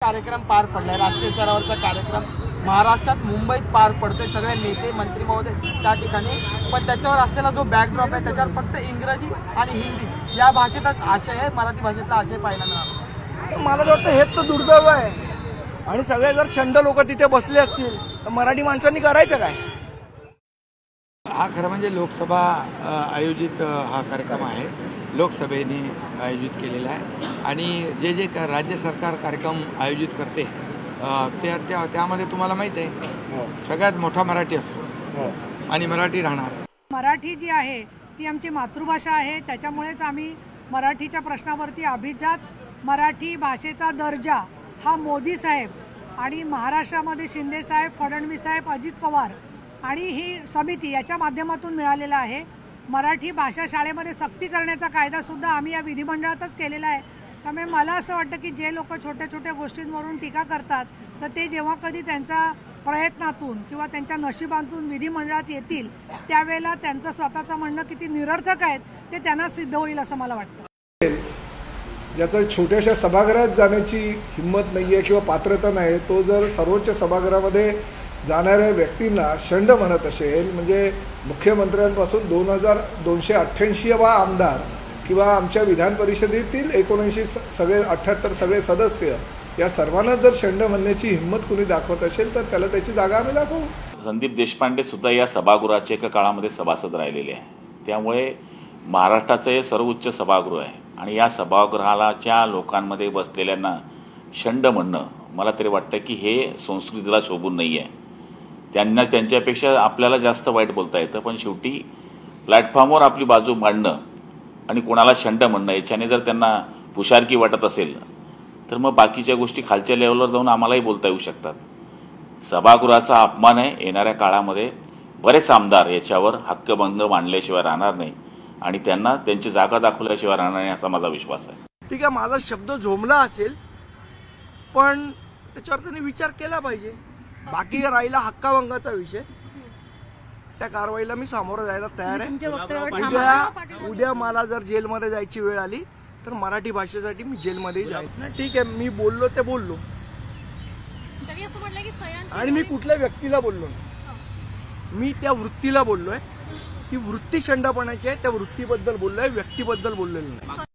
कार्यक्रम पार पडलाय। राष्ट्रीय स्तरावरचा कार्यक्रम महाराष्ट्रात मुंबईत पार पडतोय। सगळे नेते मंत्री महोदय त्या ठिकाणी, पण त्याच्यावर असलेला जो बॅकड्रॉप आहे त्याच्यावर फक्त इंग्रजी आणि हिंदी या भाषेतच आशय आहे, मराठी भाषेतला आशय पाहायला मिळाला। मला तर वाटतं हेच तर दुर्दैव आहे। आणि सगळे जर शंड लोक तिथे बसले असतील तर मराठी माणसांनी करायचं काय? हा खरं म्हणजे लोकसभा आयोजित हा कार्यक्रम आहे, लोकसभेने आयोजित केलेला आहे। आणि जे जे राज्य सरकार कार्यक्रम आयोजित करते त्यामध्ये तुम्हाला माहीत आहे सगळ्यात मोठा मराठी असतो आणि मराठी राहणार। मराठी जी आहे ती आमची मातृभाषा आहे, त्याच्यामुळेच आम्ही मराठीच्या प्रश्नावरती अभिजात मराठी भाषेचा दर्जा हा मोदी साहेब आणि महाराष्ट्रामध्ये शिंदे साहेब, फडणवीस साहेब, अजित पवार आणि ही समिती याच्या माध्यमातून मिळालेला आहे। मराठी भाषा शाळेमध्ये सक्ती करण्याचा कायदा सुद्धा आम्ही या विधिमंडळातच केलेला आहे। त्यामुळे मला असं वाटतं की जे लोक छोट्या छोट्या गोष्टींवरून टीका करतात तर ते जेव्हा कधी त्यांच्या प्रयत्नातून किंवा त्यांच्या नशिबातून विधिमंडळात येतील त्यावेळेला त्यांचं स्वतःचं म्हणणं किती निरर्थक आहे ते त्यांना सिद्ध होईल असं मला वाटतं। ज्याचा छोट्याशा सभागृहात जाण्याची हिंमत नाहीये किंवा पात्रता नाही, तो जर सर्वोच्च सभागृहामध्ये जाणाऱ्या व्यक्तींना शंड म्हणत असेल, म्हणजे मुख्यमंत्र्यांपासून 2288वा आमदार किंवा आमच्या विधान परिषदेतील 78 सगळे सदस्य या सर्वांना जर शंड म्हणण्याची हिंमत कुणी दाखवत असेल तर त्याला त्याची जागा आम्ही दाखवू। संदीप देशपांडे सुद्धा या सभागृहाचे एका काळामध्ये सभासद राहिलेले आहे। त्यामुळे महाराष्ट्राचं हे सर्वोच्च सभागृह आहे आणि या सभागृहाच्या लोकांमध्ये बसलेल्यांना शंड म्हणणं मला तरी वाटतं की हे संस्कृतीला शोभून नाही आहे। त्यांना त्यांच्यापेक्षा आपल्याला जास्त वाईट बोलता येतं, पण शेवटी प्लॅटफॉर्मवर आपली बाजू मांडणं आणि कोणाला शंड म्हणणं याच्याने जर त्यांना पुशारकी वाटत असेल तर मग बाकीच्या गोष्टी खालच्या लेवलवर जाऊन आम्हालाही बोलता येऊ शकतात। सभागृहाचा अपमान आहे। येणाऱ्या काळामध्ये बरेच आमदार याच्यावर हक्कभंग मांडल्याशिवाय राहणार नाही आणि त्यांना त्यांची जागा दाखवल्याशिवाय राहणार नाही असा माझा विश्वास आहे। ठीक आहे, माझा शब्द झोंबला असेल पण त्याच्यावर त्यांनी विचार केला पाहिजे। बाकी राहिला हक्काभंगाचा विषय, त्या कारवाईला मी सामोरं जायला तयार आहे। उद्या मला जर जेलमध्ये जायची वेळ आली तर मराठी भाषेसाठी मी जेलमध्ये जाईल। ठीक आहे, मी बोललो ते बोललो आणि मी कुठल्या व्यक्तीला बोललो नाही, मी त्या वृत्तीला बोललोय। ती वृत्ती शंडपणाची आहे, त्या वृत्तीबद्दल बोललोय, व्यक्तीबद्दल बोललेलो नाही।